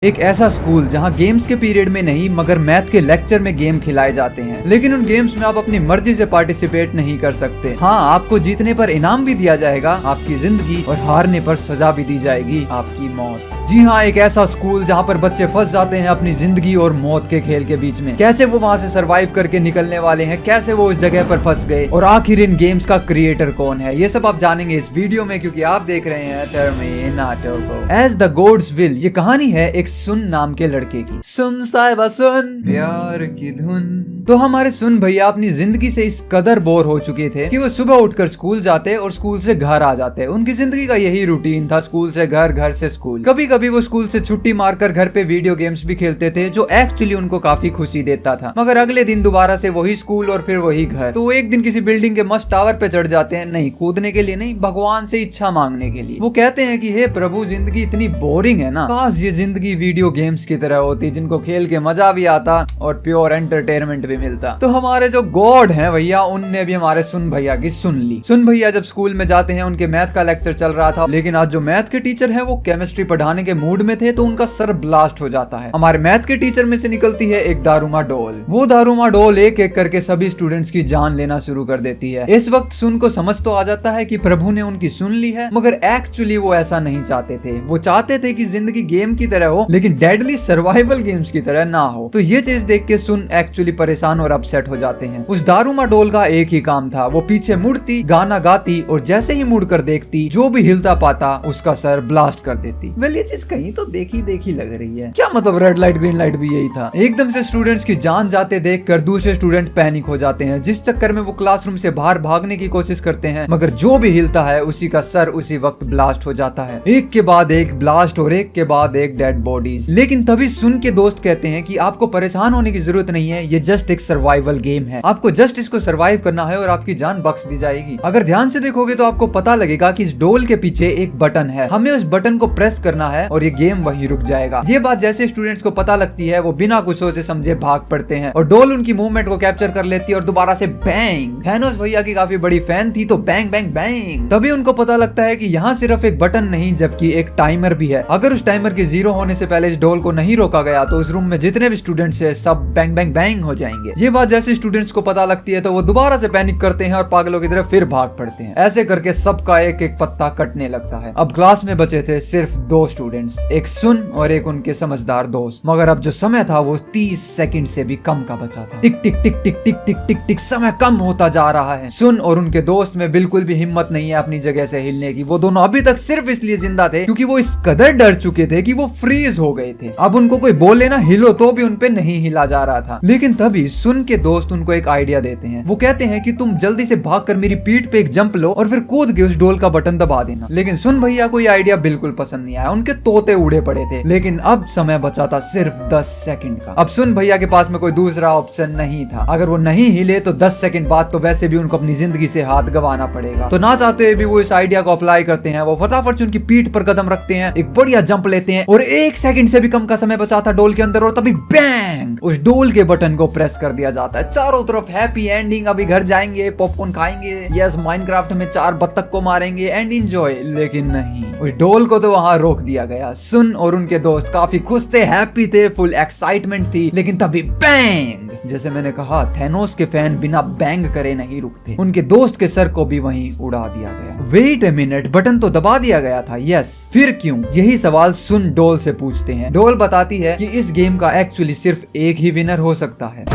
एक ऐसा स्कूल जहां गेम्स के पीरियड में नहीं मगर मैथ के लेक्चर में गेम खिलाए जाते हैं, लेकिन उन गेम्स में आप अपनी मर्जी से पार्टिसिपेट नहीं कर सकते। हाँ, आपको जीतने पर इनाम भी दिया जाएगा, आपकी जिंदगी, और हारने पर सजा भी दी जाएगी, आपकी मौत। जी हाँ, एक ऐसा स्कूल जहाँ पर बच्चे फंस जाते हैं अपनी जिंदगी और मौत के खेल के बीच में। कैसे वो वहाँ से सरवाइव करके निकलने वाले हैं, कैसे वो उस जगह पर फंस गए, और आखिर इन गेम्स का क्रिएटर कौन है, ये सब आप जानेंगे इस वीडियो में, क्योंकि आप देख रहे हैं Terminator as the gods will. ये कहानी है एक सुन नाम के लड़के की। सुन साहिबा सुन, प्यार की धुन। तो हमारे सुन भैया अपनी जिंदगी से इस कदर बोर हो चुके थे कि वो सुबह उठकर स्कूल जाते और स्कूल से घर आ जाते। उनकी जिंदगी का यही रूटीन था, स्कूल से घर, घर से स्कूल। कभी कभी वो स्कूल से छुट्टी मारकर घर पे वीडियो गेम्स भी खेलते थे, जो एक्चुअली उनको काफी खुशी देता था। मगर अगले दिन दोबारा से वही स्कूल और फिर वही घर। तो एक दिन किसी बिल्डिंग के मस्त टावर पे चढ़ जाते हैं, नहीं कूदने के लिए नहीं, भगवान से इच्छा मांगने के लिए। वो कहते हैं कि हे प्रभु, जिंदगी इतनी बोरिंग है ना, काश ये जिंदगी वीडियो गेम्स की तरह होती, जिनको खेल के मजा भी आता और प्योर एंटरटेनमेंट भी मिलता। तो हमारे जो गॉड हैं भैया, उनने भी हमारे सुन भैया की सुन ली। सुन भैया जब स्कूल में जाते हैं, उनके मैथ का लेक्चर चल रहा था, लेकिन आज जो मैथ के टीचर है वो केमिस्ट्री पढ़ाने के मूड में थे, तो उनका सर ब्लास्ट हो जाता है। हमारे मैथ के टीचर में से निकलती है एक दारूमा डोल। वो दारूमा डोल एक एक करके सभी स्टूडेंट्स की जान लेना शुरू कर देती है। इस वक्त सुन को समझ तो आ जाता है कि प्रभु ने उनकी सुन ली है, मगर एक्चुअली वो ऐसा नहीं चाहते थे। वो चाहते थे कि जिंदगी गेम की तरह हो, लेकिन डेडली सर्वाइवल गेम्स की तरह ना हो। तो ये चीज देख के सुन एक्चुअली परेशान और अपसेट हो जाते हैं। उस दारूमा डोल का एक ही काम था, वो पीछे मुड़ती, गाना गाती, और जैसे ही मुड़ कर देखती, जो भी हिलता पाता उसका सर ब्लास्ट कर देती। वेल, ये चीज कहीं तो देखी लग रही है। क्या मतलब, रेड लाइट ग्रीन लाइट भी यही था। एकदम से स्टूडेंट्स की जान जाते देखकर दूसरे स्टूडेंट पैनिक हो जाते हैं, जिस चक्कर में वो क्लासरूम से बाहर भागने की कोशिश करते हैं, मगर जो भी हिलता है उसी का सर उसी वक्त ब्लास्ट हो जाता है। एक के बाद एक ब्लास्ट और एक के बाद एक डेड बॉडीज। लेकिन तभी सुन के दोस्त कहते हैं कि आपको परेशान होने की जरूरत नहीं है, ये जस्ट एक सर्वाइवल गेम है, आपको जस्ट इसको सर्वाइव करना है और आपकी जान बख्श दी जाएगी। अगर ध्यान से देखोगे तो आपको पता लगेगा कि इस डोल के पीछे एक बटन है, हमें उस बटन को प्रेस करना है और ये गेम वहीं रुक जाएगा। ये बात जैसे स्टूडेंट्स को पता लगती है, वो बिना कुछ सोचे समझे भाग पड़ते हैं और डोल उनकी मूवमेंट को कैप्चर कर लेती है और दोबारा से बैंग। थैनोस भैया की काफी बड़ी फैन थी, तो बैंग बैंग बैंग। तभी उनको पता लगता है कि यहाँ सिर्फ एक बटन नहीं जबकि एक टाइमर भी है। अगर उस टाइमर के 0 होने से पहले इस डोल को नहीं रोका गया तो उस रूम में जितने भी स्टूडेंट्स है सब बैंग बैंग बैंग हो जाएंगे। ये बात जैसे स्टूडेंट्स को पता लगती है तो वो दोबारा से पैनिक करते हैं और पागलों की तरह फिर भाग पड़ते हैं। ऐसे करके सबका एक एक पत्ता कटने लगता है। अब क्लास में बचे थे सिर्फ 2 स्टूडेंट्स, एक सुन और एक उनके समझदार दोस्त। मगर अब जो समय था वो 30 सेकंड से भी कम का बचा था। टिक टिक टिक टिक टिक टिक टिक टिक, समय कम होता जा रहा है। सुन और उनके दोस्त में बिल्कुल भी हिम्मत नहीं है अपनी जगह से हिलने की। वो दोनों अभी तक सिर्फ इसलिए जिंदा थे क्योंकि वो इस कदर डर चुके थे कि वो फ्रीज हो गए थे। अब उनको कोई बोले ना हिलो, तो भी उनपे नहीं हिला जा रहा था। लेकिन तभी सुन के दोस्त उनको एक आइडिया देते हैं। वो कहते हैं कि तुम जल्दी से भागकर मेरी पीठ पे एक जंप लो और फिर कूद के उस डोल का बटन दबा देना। लेकिन सुन भैया को ये आइडिया बिल्कुल पसंद नहीं आया, उनके तोते उड़े पड़े थे। लेकिन अब समय बचा था सिर्फ 10 सेकंड का। अब सुन भैया के पास में कोई दूसरा ऑप्शन नहीं था। अगर वो नहीं हिले तो 10 सेकंड बाद तो वैसे भी उनको अपनी जिंदगी से हाथ गंवाना पड़ेगा। तो ना चाहते हुए भी वो इस आइडिया को अप्लाई करते हैं। वो फटाफट से उनकी पीठ पर कदम रखते हैं, एक बढ़िया जंप लेते हैं और 1 सेकंड से भी कम का समय बचा था डोल के अंदर, और तभी बैंग, उस डोल के बटन को प्रेस कर दिया जाता है। चारों तरफ हैप्पी एंडिंग। अभी घर जाएंगे, पॉपकॉर्न खाएंगे, यस माइनक्राफ्ट में 4 बत्तख को मारेंगे एंड एंजॉय। लेकिन नहीं, उस डोल को तो वहां रोक दिया गया। सुन और उनके दोस्त काफी खुश थे, हैप्पी थे, फुल एक्साइटमेंट थी। लेकिन तभी बैंग, जैसे मैंने कहा, थैनोस के फैन बिना बैंग करे नहीं रुकते। उनके दोस्त के सर को भी वहीं उड़ा दिया गया। वेट अ मिनट, बटन तो दबा दिया गया था, यस, फिर क्यों? यही सवाल सुन डोल से पूछते हैं। डोल बताती है कि इस गेम का एक्चुअली सिर्फ एक ही विनर हो सकता है,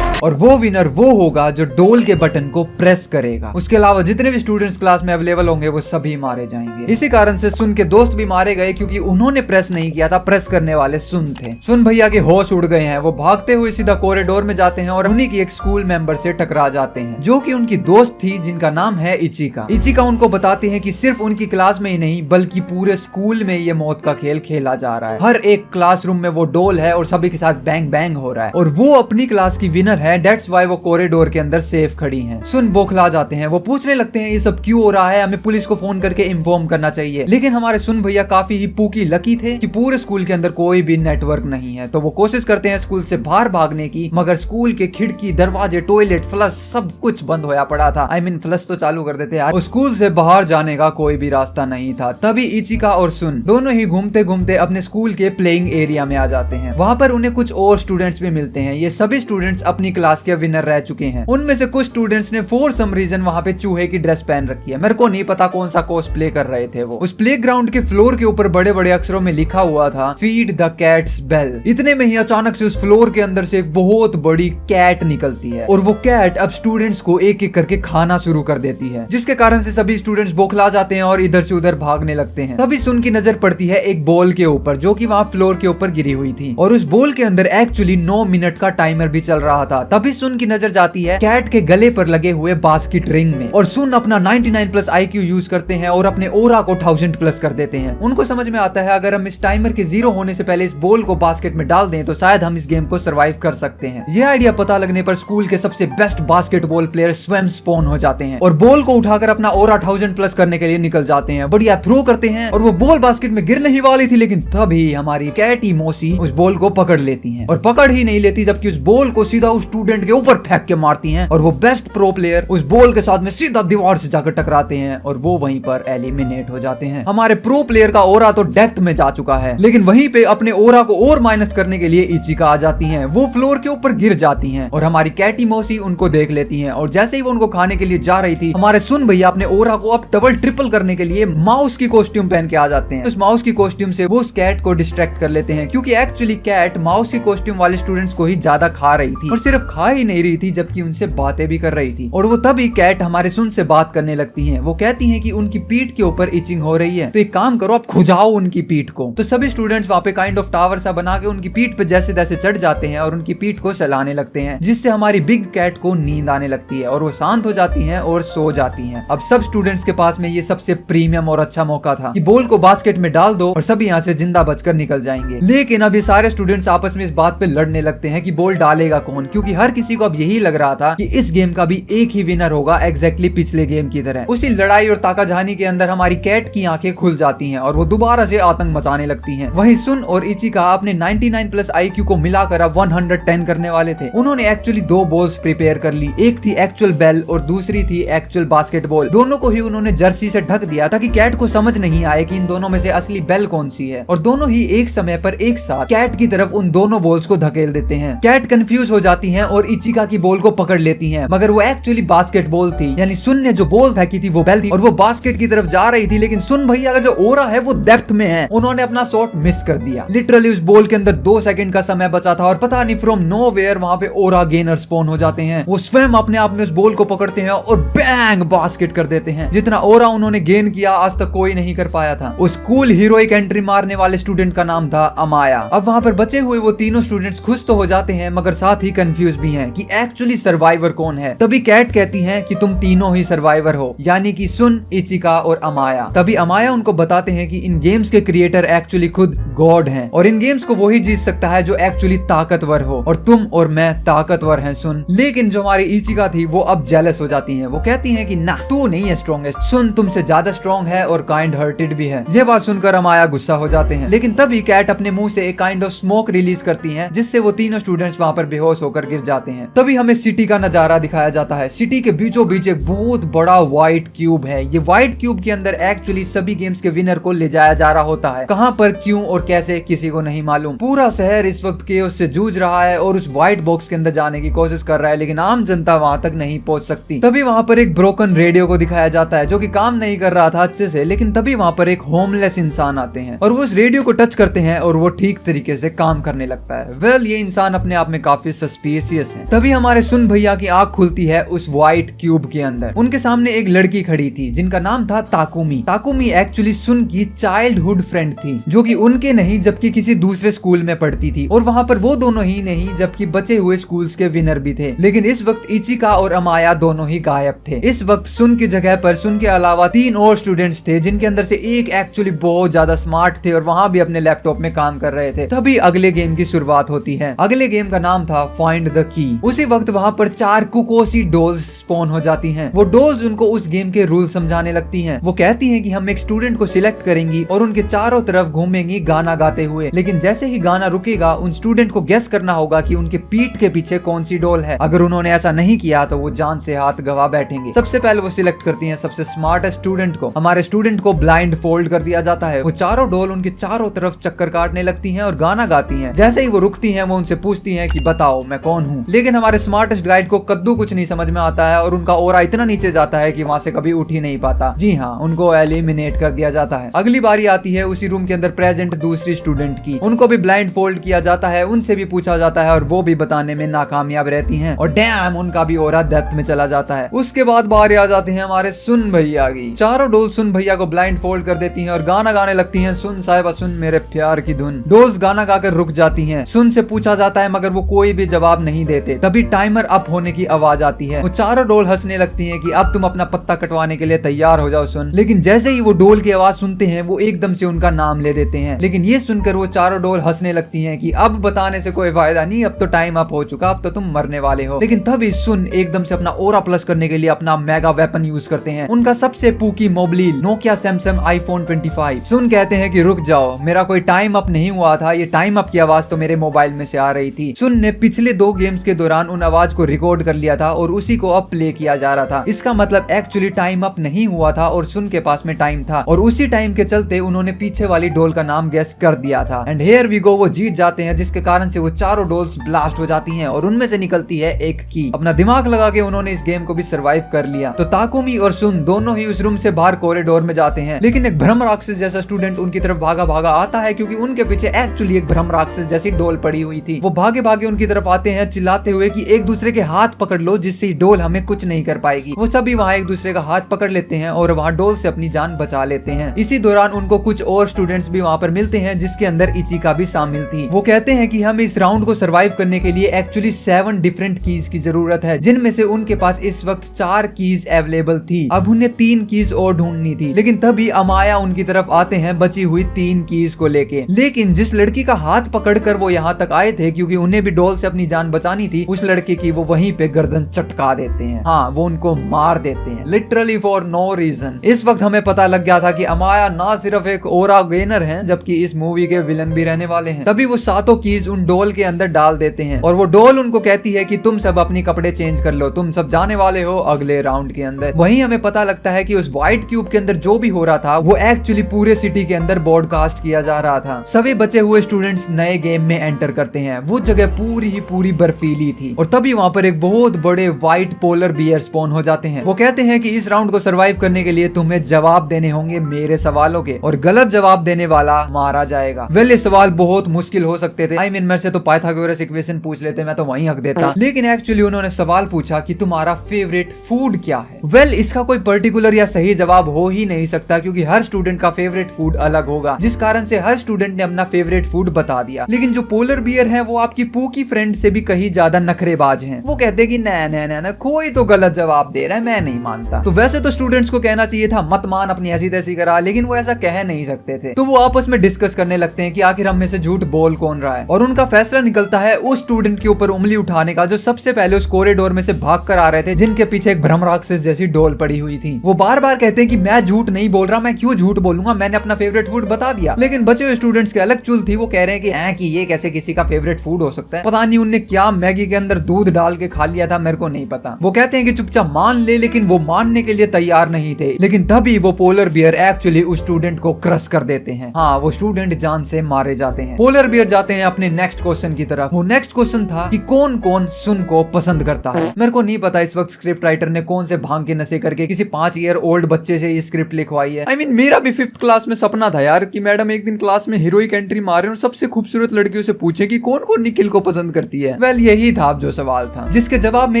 और वो विनर वो होगा जो डोल के बटन को प्रेस करेगा। उसके अलावा जितने भी स्टूडेंट्स क्लास में अवेलेबल होंगे वो सभी मारे जाएंगे। इसी कारण से सुन के दोस्त भी मारे गए, क्योंकि उन्होंने प्रेस नहीं किया था, प्रेस करने वाले सुन थे। सुन भैया के होश उड़ गए हैं। वो भागते हुए सीधा कॉरिडोर में जाते हैं और उन्हीं की एक स्कूल मेंबर से टकरा जाते हैं, जो कि उनकी दोस्त थी, जिनका नाम है इचिका। इचिका उनको बताती है कि सिर्फ उनकी क्लास में ही नहीं बल्कि पूरे स्कूल में ये मौत का खेल खेला जा रहा है। हर एक क्लासरूम में वो डोल है और सभी के साथ बैंग बैंग हो रहा है, और वो अपनी क्लास की विनर है है, दैट्स व्हाई वो कॉरिडोर के अंदर सेफ खड़ी हैं। सुन बौखला जाते हैं, वो पूछने लगते हैं ये सब क्यों हो रहा है, हमें पुलिस को फोन करके इन्फॉर्म करना चाहिए। लेकिन हमारे सुन भैया काफी ही पूकी लकी थे कि पूरे स्कूल के अंदर कोई भी नेटवर्क नहीं है, तो वो कोशिश करते हैं स्कूल से बाहर भागने की, मगर स्कूल के खिड़की, दरवाजे, टॉयलेट, फ्लश सब कुछ बंद होया पड़ा था। आई मीन फ्लश तो चालू कर देते यार। स्कूल से बाहर जाने का कोई भी रास्ता नहीं था। तभी इचिका और सुन दोनों ही घूमते घूमते अपने स्कूल के प्लेइंग एरिया में आ जाते हैं। वहाँ पर उन्हें कुछ और स्टूडेंट्स भी मिलते हैं। ये सभी स्टूडेंट्स अपनी क्लास के विनर रह चुके हैं। उनमें से कुछ स्टूडेंट्स ने फॉर सम रीजन वहाँ पे चूहे की ड्रेस पहन रखी है। मेरे को नहीं पता कौन सा कॉस्प्ले कर रहे थे वो। उस प्लेग्राउंड के फ्लोर के ऊपर बड़े बड़े अक्षरों में लिखा हुआ था फीड द कैट्स बेल। इतने में ही अचानक से उस फ्लोर के अंदर से एक बहुत बड़ी कैट निकलती है और वो कैट अब स्टूडेंट्स को एक एक करके खाना शुरू कर देती है, जिसके कारण से सभी स्टूडेंट्स बौखला जाते हैं और इधर से उधर भागने लगते हैं। तभी सुन की नजर पड़ती है एक बॉल के ऊपर जो कि वहाँ फ्लोर के ऊपर गिरी हुई थी और उस बॉल के अंदर एक्चुअली 9 मिनट का टाइमर भी चल रहा था। तभी सुन की नजर जाती है कैट के गले पर लगे हुए बास्केट रिंग में और सुन अपना 99+ IQ यूज करते हैं और अपने ओरा को 1000+ कर देते हैं। उनको समझ में आता है अगर हम इस टाइमर के 0 होने से पहले इस बॉल को बास्केट में डाल दें तो शायद हम इस गेम को सरवाइव कर सकते हैं। ये आइडिया पता लगने पर स्कूल के सबसे बेस्ट बास्केटबॉल प्लेयर स्वयं स्पॉन हो जाते हैं और बॉल को उठाकर अपना ओरा 1000+ करने के लिए निकल जाते हैं। बढ़िया थ्रो करते हैं और वो बॉल बास्केट में गिरने ही वाली थी, लेकिन तभी हमारी कैटी मौसी उस बॉल को पकड़ लेती हैं और पकड़ ही नहीं लेती जबकि उस बॉल को सीधा उस स्टूडेंट के ऊपर फेंक के मारती हैं और वो बेस्ट प्रो प्लेयर उस बॉल के साथ में सीधा दीवार से जाकर टकराते हैं और वो वहीं पर एलिमिनेट हो जाते हैं। हमारे प्रो प्लेयर का ओरा तो डेप्थ में जा चुका है, लेकिन वहीं पे अपने ओरा को और माइनस करने के लिए इचिका आ जाती हैं। वो फ्लोर के ऊपर गिर जाती हैं और हमारी कैटी मौसी उनको देख लेती हैं और जैसे ही वो उनको खाने के लिए जा रही थी हमारे सुन भैया अपने ओरा को अब डबल ट्रिपल करने के लिए माउस की कॉस्ट्यूम पहन के आ जाते हैं। उस माउस की कॉस्ट्यूम से वो उस कैट को डिस्ट्रैक्ट कर लेते हैं क्योंकि एक्चुअली कैट माउस की कॉस्ट्यूम वाले स्टूडेंट्स को ही ज्यादा खा रही थी और सिर्फ खा ही नहीं रही थी जबकि उनसे बातें भी कर रही थी। और वो तभी कैट हमारे सुन से बात करने लगती हैं। वो कहती हैं कि उनकी पीठ के ऊपर इचिंग हो रही है तो एक काम करो आप खुजाओ उनकी पीठ को। तो सभी स्टूडेंट्स वहाँ पे काइंड ऑफ टावर सा बना के उनकी पीठ पे जैसे जैसे चढ़ जाते हैं और उनकी पीठ को सहलाने लगते हैं, जिससे हमारी बिग कैट को नींद आने लगती है और वो शांत हो जाती हैं और सो जाती हैं। अब सब स्टूडेंट्स के पास में ये सबसे प्रीमियम और अच्छा मौका था कि बॉल को बास्केट में डाल दो और सभी यहाँ से जिंदा बचकर निकल जाएंगे। लेकिन अब ये सारे स्टूडेंट्स आपस में इस बात पे लड़ने लगते हैं कि बॉल डालेगा कौन, क्योंकि हर किसी को अब यही लग रहा था कि इस गेम का भी एक ही विनर होगा एग्जैक्टली पिछले गेम की तरह। उसी लड़ाई और ताकाझानी के अंदर हमारी कैट की आंखें खुल जाती हैं और वो दोबारा से आतंक मचाने लगती हैं। वहीं सुन और इचिका अपने 99+ IQ को मिलाकर अब 110 करने वाले थे। उन्होंने एक्चुअली 2 बॉल्स प्रिपेयर कर ली, एक थी एक्चुअल बेल और दूसरी थी एक्चुअल बास्केटबॉल। दोनों को ही उन्होंने जर्सी से ढक दिया ताकि कैट को समझ नहीं आए कि इन दोनों में से असली बेल कौन सी है और दोनों ही एक समय पर एक साथ कैट की तरफ उन दोनों बॉल्स को धकेल देते हैं। कैट कंफ्यूज हो जाती हैं और इचिका की बॉल को पकड़ लेती हैं, मगर वो एक्चुअली बास्केटबॉल थी, यानी सुन ने जो बॉल फेंकी थी वो बेल थी और वो बास्केट की तरफ जा रही थी। लेकिन सुन भैया का जो ओरा है वो डेप्थ में है, उन्होंने अपना शॉट मिस कर दिया। लिटरली उस बॉल के अंदर 2 सेकंड का समय बचा था और पता नहीं फ्रॉम नोवेयर वहां पे ओरा गेनर स्पॉन हो जाते हैं। वो स्वयं अपने आप में उस बॉल को पकड़ते हैं और बैंग बास्केट कर देते हैं। जितना ओरा उन्होंने गेन किया आज तक कोई नहीं कर पाया था। उस कूल हीरोइक एंट्री मारने वाले स्टूडेंट का नाम था अमाया। अब वहां पर बचे हुए वो तीनों स्टूडेंट्स खुश तो हो जाते हैं मगर साथ ही कंफ्यूज भी हैं कि एक्चुअली सर्वाइवर कौन है। तभी कैट कहती है कि तुम तीनों ही सर्वाइवर हो, यानी कि सुन, इचिका और अमाया। तभी अमाया उनको बताते हैं कि इन गेम्स के क्रिएटर एक्चुअली खुद गॉड हैं और इन गेम्स को वही जीत सकता है जो एक्चुअली ताकतवर हो और तुम और मैं ताकतवर हैं सुन। लेकिन जो हमारी इचिका थी वो अब जेलस हो जाती है। वो कहती है कि ना, तू नहीं है स्ट्रॉन्गेस्ट, सुन तुमसे ज्यादा स्ट्रॉन्ग है और काइंड हार्टेड भी है। ये बात सुनकर अमाया गुस्सा हो जाते हैं, लेकिन तभी कैट अपने मुंह से एक काइंड ऑफ स्मोक रिलीज करती है जिससे वो तीनों स्टूडेंट्स वहां पर बेहोश होकर गिर जाते हैं। तभी हमें सिटी का नजारा दिखाया जाता है। सिटी के बीचों बीच एक बहुत बड़ा व्हाइट क्यूब है। ये व्हाइट क्यूब के अंदर एक्चुअली सभी गेम्स के विनर को ले जाया जा रहा होता है। कहां पर, क्यों और कैसे किसी को नहीं मालूम। पूरा शहर इस वक्त केओस से जूझ रहा है और उस व्हाइट बॉक्स के अंदर जाने की कोशिश कर रहा है, लेकिन आम जनता वहां तक नहीं पहुंच सकती। तभी वहां पर एक ब्रोकन रेडियो को दिखाया जाता है जो कि काम नहीं कर रहा था अच्छे से, लेकिन तभी वहां पर एक होमलेस इंसान आते हैं और वो उस रेडियो को टच करते हैं और वो ठीक तरीके से काम करने लगता है। वेल, ये इंसान अपने आप में काफी सस्पिशियस है। तभी हमारे सुन भैया की आंख खुलती है उस व्हाइट क्यूब के अंदर। उनके सामने एक लड़की खड़ी थी जिनका नाम था ताकुमी। ताकुमी एक्चुअली सुन की चाइल्डहुड फ्रेंड थी जो कि उनके नहीं जबकि किसी दूसरे स्कूल में पढ़ती थी और वहां पर वो दोनों ही नहीं जबकि बचे हुए स्कूल्स के विनर भी थे। लेकिन इस वक्त इचिका और अमाया दोनों ही गायब थे। इस वक्त सुन की जगह पर सुन के अलावा 3 और स्टूडेंट्स थे जिनके अंदर से एक एक्चुअली बहुत ज्यादा स्मार्ट थे और वहां भी अपने लैपटॉप में काम कर रहे थे। तभी अगले गेम की शुरुआत होती है। अगले गेम का नाम था फाइंड द द की। उसी वक्त वहाँ पर 4 कुकोसी डॉल्स स्पॉन हो जाती हैं। वो डॉल्स उनको उस गेम के रूल समझाने लगती हैं। वो कहती हैं कि हम एक स्टूडेंट को सिलेक्ट करेंगी और उनके चारों तरफ घूमेंगी गाना गाते हुए, लेकिन जैसे ही गाना रुकेगा उन स्टूडेंट को गेस करना होगा कि उनके पीठ के पीछे कौन सी डॉल है। अगर उन्होंने ऐसा नहीं किया तो वो जान से हाथ गवा बैठेंगे। सबसे पहले वो सिलेक्ट करती हैं सबसे स्मार्टेस्ट स्टूडेंट को। हमारे स्टूडेंट को ब्लाइंड फोल्ड कर दिया जाता है। वो चारों डॉल उनके चारों तरफ चक्कर काटने लगती हैं और गाना गाती हैं। जैसे ही वो रुकती हैं वो उनसे पूछती हैं कि बताओ मैं कौन हूँ। लेकिन हमारे स्मार्टेस्ट गाइड को कद्दू कुछ नहीं समझ में आता है और उनका ऑरा इतना नीचे जाता है कि वहाँ से कभी उठ ही नहीं पाता। जी हाँ, उनको एलिमिनेट कर दिया जाता है। अगली बारी आती है उसी रूम के अंदर प्रेजेंट दूसरी स्टूडेंट की। उनको भी ब्लाइंड फोल्ड किया जाता है, उनसे भी पूछा जाता है और वो भी बताने में नाकामयाब रहती हैं और डैम उनका भी ऑरा डेप्थ में चला जाता है। उसके बाद बारी आ जाते हैं हमारे सुन भैया की। चारों डोल सुन भैया को ब्लाइंड फोल्ड कर देती हैं और गाना गाने लगती हैं, सुन साहिबा सुन मेरे प्यार की धुन। डोल्स गाना गाकर रुक जाती हैं। सुन से पूछा जाता है मगर वो कोई भी जवाब नहीं देते। तभी टाइमर अप होने की आवाज आती है। वो चारों डोल हंसने लगती हैं कि अब तुम अपना पत्ता कटवाने के लिए तैयार हो जाओ सुन। लेकिन जैसे ही वो डोल की आवाज सुनते हैं वो एकदम से उनका नाम ले देते हैं। लेकिन ये सुनकर वो चारों डोल हंसने लगती हैं कि अब बताने से कोई फायदा नहीं, अब तो टाइम अप हो चुका, अब तो तुम मरने वाले हो। लेकिन तभी सुन एकदम से अपना ऑरा प्लस करने के लिए अपना मेगा वेपन यूज करते हैं, उनका सबसे pookie mobile Nokia Samsung iPhone 25। सुन कहते हैं कि रुक जाओ, मेरा कोई टाइम अप नहीं हुआ था, ये टाइम अप की आवाज तो मेरे मोबाइल में से आ रही थी। सुन ने पिछले 2 गेम्स के दौरान उन आवाज को रिकॉर्ड कर लिया था और उसी को अब प्ले किया जा रहा था। इसका मतलब एक्चुअली टाइम अप नहीं हुआ था और सुन के पास में टाइम था और उसी टाइम के चलते उन्होंने पीछे वाली डोल का नाम गेस कर दिया था। एंड हियर वी गो, वो जीत जाते हैं जिसके कारण से वो चारों डोल्स ब्लास्ट हो जाती हैं और उनमें से निकलती है एक की। अपना दिमाग लगा के उन्होंने इस गेम को भी सरवाइव कर लिया। तो ताकुमी और सुन दोनों ही उस रूम से बाहर कॉरिडोर में जाते हैं, लेकिन एक भ्रम राक्षस जैसा स्टूडेंट उनकी तरफ भागा भागा आता है क्योंकि उनके पीछे एक्चुअली एक भ्रम राक्षस जैसी डोल पड़ी हुई थी। वो भागे भागे उनकी तरफ आते हैं चिल्लाते हुए कि एक दूसरे के हाथ पकड़ लो जिससे डोल हमें कुछ नहीं कर पाएगी। वो सभी वहाँ एक दूसरे का हाथ पकड़ लेते हैं और वहाँ डोल से अपनी जान बचा लेते हैं। इसी दौरान उनको कुछ और स्टूडेंट्स भी वहाँ पर मिलते हैं जिसके अंदर इचिका भी शामिल थी। वो कहते हैं कि हमें इस राउंड को सरवाइव करने के लिए एक्चुअली 7 डिफरेंट कीज की जरूरत है, जिनमें से उनके पास इस वक्त 4 कीज अवेलेबल थी। अब उन्हें 3 कीज और ढूंढनी थी। लेकिन तभी अमाया उनकी तरफ आते हैं बची हुई 3 कीज को लेके। लेकिन जिस लड़की का हाथ पकड़कर वो यहाँ तक आए थे क्योंकि उन्हें भी डोल से अपनी जान बचानी थी, उस लड़के की वो वहीं पे गर्दन चटका देते हैं। हाँ, वो उनको मार देते हैं लिटरली फॉर नो रीजन। इस वक्त हमें पता लग गया था कि अमाया ना सिर्फ एक ओरा गेनर है जबकि इस मूवी के विलन भी रहने वाले हैं। तभी वो 7 कीज उन डोल के अंदर डाल देते हैं और वो डोल उनको कहती है कि तुम सब अपनी कपड़े चेंज कर लो, तुम सब जाने वाले हो अगले राउंड के अंदर। वहीं हमें पता लगता है कि उस व्हाइट क्यूब के अंदर जो भी हो रहा था वो एक्चुअली पूरे सिटी के अंदर ब्रॉडकास्ट किया जा रहा था। सभी बचे हुए स्टूडेंट्स नए गेम में एंटर करते हैं। वो जगह पूरी ही पूरी बर्फीली थी और तभी वहाँ पर एक बहुत बड़े व्हाइट पोलर बियर स्पॉन हो जाते हैं। वो कहते हैं कि इस राउंड को सरवाइव करने के लिए तुम्हें जवाब देने होंगे मेरे सवालों के और गलत जवाब देने वाला मारा जाएगा। वेल, ये सवाल बहुत मुश्किल हो सकते थे। मेरे से तो पाइथागोरस इक्वेशन पूछ लेते, मैं तो वहीं हक देता। लेकिन एक्चुअली उन्होंने सवाल पूछा कि तुम्हारा फेवरेट फूड क्या है। वेल, इसका कोई पर्टिकुलर या सही जवाब हो ही नहीं सकता क्योंकि हर स्टूडेंट का फेवरेट फूड अलग होगा, जिस कारण से हर स्टूडेंट ने अपना फेवरेट फूड बता दिया। लेकिन जो पोलर बियर है वो आपकी पूकी फ्रेंड से भी कहीं ज्यादा नखरेबाज हैं। वो कहते कि ना कोई तो गलत जवाब दे रहा है, मैं नहीं मानता। तो वैसे तो स्टूडेंट्स को कहना चाहिए था मत मान, अपनी ऐसी तैसी करा, लेकिन वो ऐसा कह नहीं सकते थे। तो वो आपस में डिस्कस करने लगते हैं कि आखिर हम में से झूठ बोल कौन रहा है और उनका फैसला निकलता है उस स्टूडेंट के ऊपर उंगली उठाने का जो सबसे पहले उस कॉरिडोर में से भाग कर आ रहे थे, जिनके पीछे एक भ्रम राक्षस जैसी डोल पड़ी हुई थी। वो बार बार कहते हैं कि मैं झूठ नहीं बोल रहा, मैं क्यों झूठ बोलूंगा, मैंने अपना फेवरेट फूड बता दिया। लेकिन बचे हुए स्टूडेंट्स के अलग चुल थी। वो कह रहे हैं कि ये कैसे किसी का फेवरेट फूड हो सकता है, पता नहीं उनने क्या मैगी के अंदर दूध डाल के खा लिया था, मेरे को नहीं पता। वो कहते हैं कि चुपचाप मान ले, लेकिन वो मानने के लिए तैयार नहीं थे। लेकिन तभी वो पोलर बियर एक्चुअली उस स्टूडेंट को क्रश कर देते हैं। हाँ, वो स्टूडेंट जान से मारे जाते हैं। पोलर बियर जाते हैं अपने नेक्स्ट क्वेश्चन की तरफ। वो नेक्स्ट क्वेश्चन था कि कौन कौन सुन को पसंद करता है। मेरे को नहीं पता इस वक्त स्क्रिप्ट राइटर ने कौन से भांग के नशे करके किसी 5 ईयर ओल्ड बच्चे से ये स्क्रिप्ट लिखवाई है। मेरा भी 5th क्लास में सपना था यार कि मैडम एक दिन क्लास में हीरोइक एंट्री मारे और सबसे खूबसूरत लड़कियों से पूछे कि कौन कौन निखिल को पसंद करती है। वेल, यही था जो सवाल था, जिसके जवाब में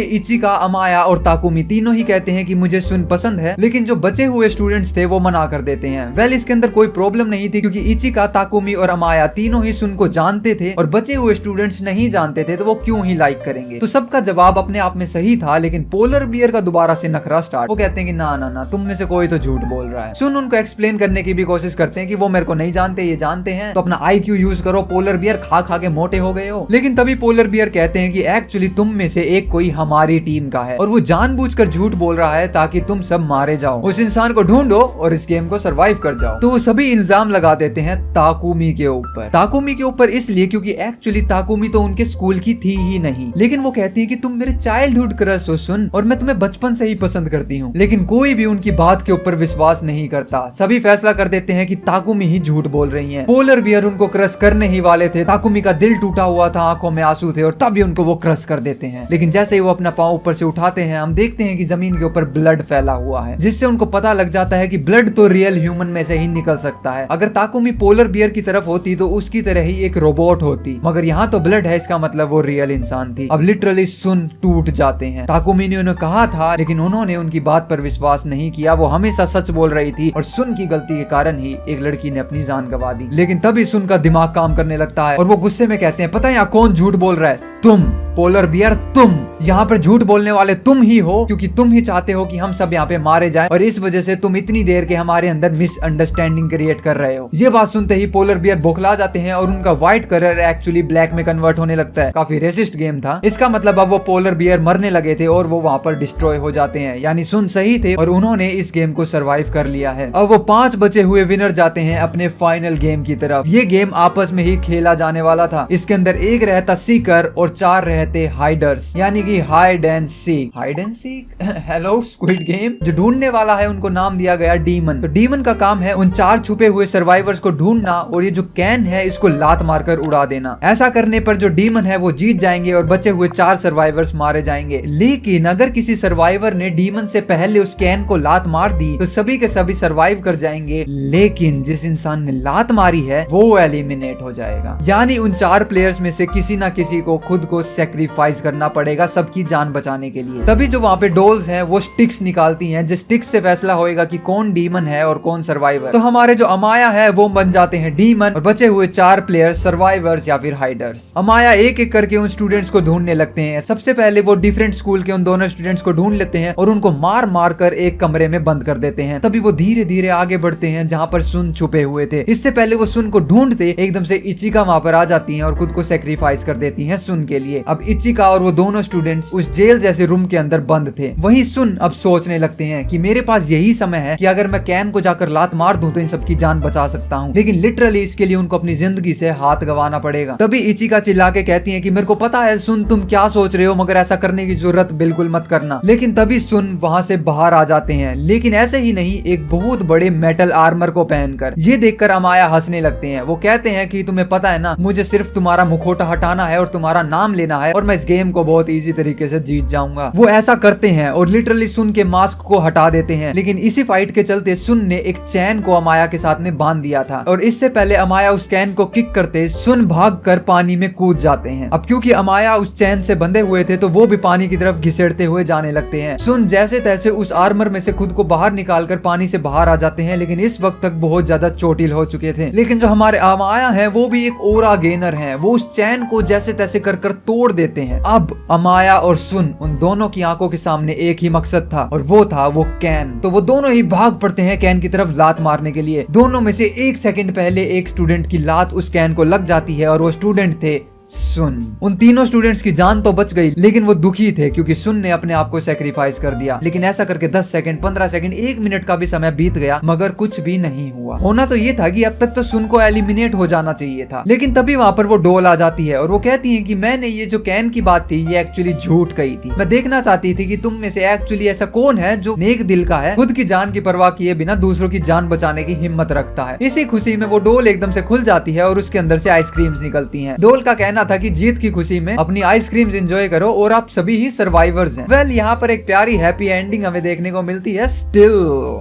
इचिका, अमाया और ताकुमी तीनों ही कहते हैं कि मुझे सुन पसंद है। लेकिन जो बचे हुए स्टूडेंट्स थे वो मना कर देते हैं। वेल, इसके अंदर कोई प्रॉब्लम नहीं थी क्योंकि इचिका, ताकुमी और अमाया तीनों ही सुन को जानते थे और बचे हुए स्टूडेंट्स नहीं जानते थे, तो वो क्यों ही लाइक करेंगे। तो सबका जवाब अपने आप में सही था। लेकिन पोलर बियर का दोबारा से नखरा स्टार्ट। वो कहते हैं कि ना तुम में से कोई तो झूठ बोल रहा है। सुन उनको एक्सप्लेन करने की भी कोशिश करते हैं कि वो मेरे को नहीं जानते, ये जानते हैं, तो अपना IQ यूज करो, पोलर बियर खा खा के मोटे हो गए हो। लेकिन तभी पोलर बियर कहते कहते हैं कि एक्चुअली तुम में से एक कोई हमारी टीम का है और वो जानबूझकर झूठ बोल रहा है ताकि तुम सब मारे जाओ। उस इंसान को ढूंढो और इस गेम को सरवाइव कर जाओ। तो वो सभी इल्जाम लगा देते हैं ताकुमी के ऊपर। ताकुमी के ऊपर इसलिए क्योंकि एक्चुअली ताकुमी तो उनके स्कूल की थी ही नहीं, लेकिन वो कहती है कि तुम मेरे चाइल्डहुड क्रश हो सुन, और मैं तुम्हें बचपन से ही पसंद करती हूँ। लेकिन कोई भी उनकी बात के ऊपर विश्वास नहीं करता। सभी फैसला कर देते हैं कि ताकुमी ही झूठ बोल रही है। पोलर बियर उनको क्रश करने ही वाले थे। ताकुमी का दिल टूटा हुआ था, आंखों में आंसू थे और तभी उनको वो क्रश कर देते हैं। लेकिन जैसे ही वो अपना पाँव ऊपर से उठाते हैं, हम देखते हैं कि जमीन के ऊपर ब्लड फैला हुआ है, जिससे उनको पता लग जाता है कि ब्लड तो रियल ह्यूमन में से ही निकल सकता है। अगर ताकुमी पोलर बियर की तरफ होती तो उसकी तरह ही एक रोबोट होती, मगर यहाँ तो ब्लड है, इसका मतलब वो रियल इंसान थी। अब लिटरली सुन टूट जाते हैं। ताकुमी ने उन्हें कहा था, लेकिन उन्होंने उनकी बात पर विश्वास नहीं किया। वो हमेशा सच बोल रही थी और सुन की गलती के कारण ही एक लड़की ने अपनी जान गंवा दी। लेकिन तभी सुन का दिमाग काम करने लगता है और वो गुस्से में कहते हैं, पता है यहाँ कौन झूठ बोल रहा है? तुम पोलर बियर, तुम यहाँ पर झूठ बोलने वाले तुम ही हो, क्योंकि तुम ही चाहते हो कि हम सब यहाँ पे मारे जाएं और इस वजह से तुम इतनी देर के हमारे अंदर मिसअंडरस्टैंडिंग क्रिएट कर रहे हो। ये बात सुनते ही पोलर बियर बौखला जाते हैं और उनका व्हाइट कलर एक्चुअली ब्लैक में कन्वर्ट होने लगता है। काफी रेसिस्ट गेम था। इसका मतलब अब वो पोलर बियर मरने लगे थे और वो वहाँ पर डिस्ट्रॉय हो जाते हैं। यानी सुन सही थे और उन्होंने इस गेम को सर्वाइव कर लिया है। अब वो 5 बचे हुए विनर जाते हैं अपने फाइनल गेम की तरफ। ये गेम आपस में ही खेला जाने वाला था। इसके अंदर एक रहता सीकर और 4 रहते हाइडर्स, यानी कि hide and seek. Hide and seek hello squid game. जो ढूंढने वाला है उनको नाम दिया गया डीमन। तो डीमन का काम है उन 4 छुपे हुए सर्वाइवर्स को ढूंढना और ये जो कैन है इसको लात मारकर उड़ा देना। ऐसा करने पर जो डीमन है वो जीत जाएंगे और बचे हुए 4 सर्वाइवर्स मारे जाएंगे। लेकिन अगर किसी सर्वाइवर ने डीमन से पहले उस कैन को लात मार दी तो सभी के सभी सर्वाइव कर जाएंगे, लेकिन जिस इंसान ने लात मारी है वो एलिमिनेट हो जाएगा। यानी उन 4 प्लेयर्स में से किसी ना किसी को खुद को सेक्रीफाइस करना पड़ेगा सबकी जान बचाने के लिए। तभी जो वहाँ पे डॉल्स हैं वो स्टिक्स निकालती हैं, जिस स्टिक्स से फैसला होएगा कि कौन डीमन है और कौन सर्वाइवर। तो हमारे जो अमाया है वो बन जाते हैं डीमन और बचे हुए 4 प्लेयर्स सर्वाइवर्स या फिर हाइडर्स। अमाया एक एक करके उन स्टूडेंट्स को ढूंढने लगते हैं। सबसे पहले वो डिफरेंट स्कूल के उन दोनों स्टूडेंट्स को ढूंढ लेते हैं और उनको मार मार कर एक कमरे में बंद कर देते हैं। तभी वो धीरे धीरे आगे बढ़ते हैं जहाँ पर सुन छुपे हुए थे। इससे पहले वो सुन को ढूंढते एकदम से इचिका वहाँ पर आ जाती है और खुद को सेक्रीफाइस कर देती है सुन के लिए। अब इचिका और वो दोनों स्टूडेंट्स उस जेल जैसे रूम के अंदर बंद थे। वहीं सुन अब सोचने लगते हैं कि मेरे पास यही समय है कि अगर मैं कैन को जाकर लात मार दूं तो इन सबकी जान बचा सकता हूं, लेकिन लिटरली इसके लिए उनको अपनी जिंदगी से हाथ गंवाना पड़ेगा। तभी इचिका चिल्ला के कहती है कि मेरे को पता है सुन तुम क्या सोच रहे हो, मगर ऐसा करने की जरूरत बिल्कुल मत करना। लेकिन तभी सुन वहां से बाहर आ जाते हैं, लेकिन ऐसे ही नहीं, एक बहुत बड़े मेटल आर्मर को पहनकर। ये देखकर अमाया हंसने लगते हैं। वो कहते हैं कि तुम्हें पता है ना, मुझे सिर्फ तुम्हारा मुखौटा हटाना है और तुम्हारा नाम लेना है और मैं इस गेम को बहुत इजी तरीके से जीत जाऊंगा। वो ऐसा करते हैं और लिटरली सुन के मास्क को हटा देते हैं। लेकिन इसी फाइट के चलते सुन ने एक चैन को अमाया के साथ में बांध दिया था और इससे पहले अमाया उस चैन को किक करते सुन भागकर पानी में कूद जाते हैं। अब क्योंकि अमाया उस चैन से बंधे हुए थे तो वो भी पानी की तरफ घिसेड़ते हुए जाने लगते हैं। सुन जैसे तैसे उस आर्मर में से खुद को बाहर निकालकर पानी से बाहर आ जाते हैं, लेकिन इस वक्त तक बहुत ज्यादा चोटिल हो चुके थे। लेकिन जो हमारे अमाया है वो भी एक ओरा गेनर है। वो उस चैन को जैसे तैसे कर तोड़ देते हैं। अब अमाया और सुन उन दोनों की आंखों के सामने एक ही मकसद था और वो था वो कैन। तो वो दोनों ही भाग पड़ते हैं कैन की तरफ लात मारने के लिए। दोनों में से 1 सेकंड पहले एक स्टूडेंट की लात उस कैन को लग जाती है और वो स्टूडेंट थे सुन। उन तीनों स्टूडेंट्स की जान तो बच गई, लेकिन वो दुखी थे क्योंकि सुन ने अपने आप को सेक्रीफाइस कर दिया। लेकिन ऐसा करके 10 सेकंड 15 सेकंड 1 मिनट का भी समय बीत गया, मगर कुछ भी नहीं हुआ। होना तो ये था कि अब तक तो सुन को एलिमिनेट हो जाना चाहिए था। लेकिन तभी वहाँ पर वो डोल आ जाती है और वो कहती है कि मैंने ये जो कैन की बात थी ये एक्चुअली झूठ कही थी। मैं देखना चाहती थी कि तुम में से एक्चुअली ऐसा कौन है जो नेक दिल का है, खुद की जान की परवाह किए बिना दूसरों की जान बचाने की हिम्मत रखता है। इसी खुशी में वो डोल एकदम से खुल जाती है और उसके अंदर से आइसक्रीम्स निकलती हैं। डोल का कहना था कि जीत की खुशी में अपनी आइसक्रीम्स एंजॉय करो और आप सभी ही सर्वाइवर्स हैं। वेल यहाँ पर एक प्यारी हैप्पी एंडिंग हमें देखने को मिलती है। स्टिल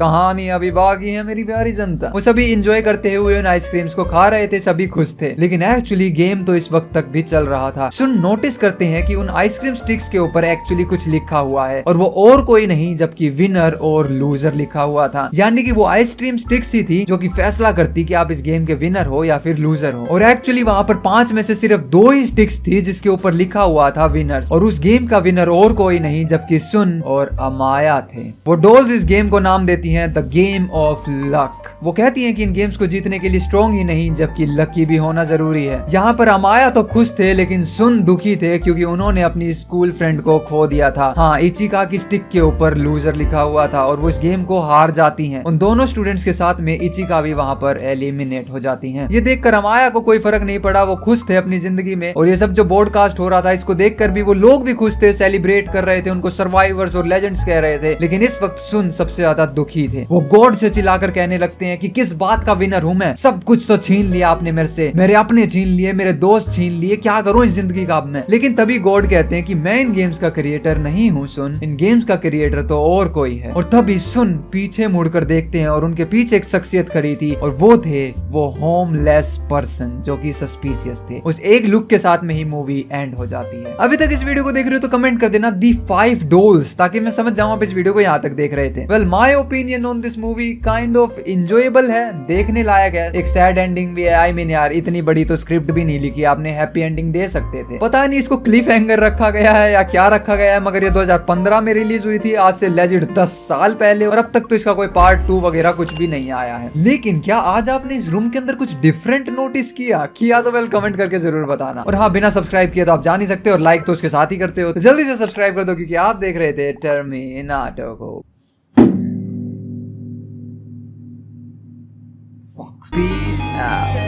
कहानी अभी बाकी है मेरी प्यारी जनता। वो सभी एंजॉय करते हुए उन आइसक्रीम्स को खा रहे थे, सभी खुश थे। लेकिन एक्चुअली गेम तो इस वक्त तक भी चल रहा था। सुन नोटिस करते हैं कि उन आइसक्रीम स्टिक्स के ऊपर एक्चुअली कुछ लिखा हुआ है और वो और कोई नहीं जबकि विनर और लूजर लिखा हुआ था। यानी कि वो आइसक्रीम स्टिक्स ही थी जो कि फैसला करती कि आप इस गेम के विनर हो या फिर लूजर हो। और एक्चुअली वहाँ पर 5 में से सिर्फ 2 वो ही स्टिक्स थी जिसके ऊपर लिखा हुआ था विनर्स, और उस गेम का विनर और कोई नहीं जबकि सुन और अमाया थे। वो डॉल्स इस गेम को नाम देती हैं द गेम ऑफ लक। वो कहती हैं कि इन गेम्स को जीतने के लिए स्ट्रॉन्ग ही नहीं जबकि लकी भी होना जरूरी है। यहाँ पर अमाया तो खुश थे लेकिन सुन दुखी थे क्योंकि उन्होंने अपनी स्कूल फ्रेंड को खो दिया था। हाँ, इचिका की स्टिक के ऊपर लूजर लिखा हुआ था और वो इस गेम को हार जाती हैं। उन दोनों स्टूडेंट्स के साथ में इचिका भी वहाँ पर एलिमिनेट हो जाती हैं। ये देखकर अमाया को कोई फर्क नहीं पड़ा, वो खुश थे अपनी जिंदगी में। और ये सब जो ब्रॉडकास्ट हो रहा था इसको देखकर भी वो लोग भी खुश थे, सेलिब्रेट कर रहे थे, उनको सर्वाइवर्स और लेजेंड्स कह रहे थे। लेकिन इस वक्त सुन सबसे ज्यादा दुखी थे। वो गॉड से चिल्लाकर कहने लगते हैं कि किस बात का विनर हूँ मैं, सब कुछ तो छीन लिया आपने मेरे से, मेरे अपने छीन लिए, मेरे दोस्त छीन लिए, क्या करूँ इस जिंदगी का अब मैं। लेकिन तभी गॉड कहते हैं कि मैं इन गेम्स का क्रिएटर नहीं हूँ सुन, इन गेम्स का क्रिएटर तो और कोई है। और तभी सुन पीछे मुड़कर देखते हैं और उनके पीछे एक शख्सियत खड़ी थी और वो थे वो होमलेस पर्सन जो कि सस्पिशियस थे। उस एक लुक के साथ में ही मूवी एंड हो जाती है। अभी तक इस वीडियो को देख रहे हो तो कमेंट कर देना दी 5 डॉल्स ताकि मैं समझ जाऊं आप इस वीडियो को यहाँ तक देख रहे थे। Well my opinion on this movie kind of enjoyable है, देखने लायक है। एक सैड एंडिंग भी है। आई मीन यार इतनी बड़ी तो स्क्रिप्ट भी नहीं लिखी, आपने हैप्पी एंडिंग दे सकते थे। पता नहीं इसको क्लिफ हैंगर रखा गया है या क्या रखा गया है, मगर ये 2015 में रिलीज हुई थी, आज से लेजिट 10 साल पहले, और अब तक तो इसका कोई पार्ट 2 वगैरह कुछ भी नहीं आया है। लेकिन क्या आज आपने इस रूम के अंदर कुछ डिफरेंट नोटिस किया तो वेल कमेंट करके जरूर बताना। और हाँ, बिना सब्सक्राइब किए तो आप जा नहीं सकते और लाइक तो उसके साथ ही करते हो, तो जल्दी से सब्सक्राइब कर दो क्योंकि आप देख रहे थे टर्मिनेटर। Peace out.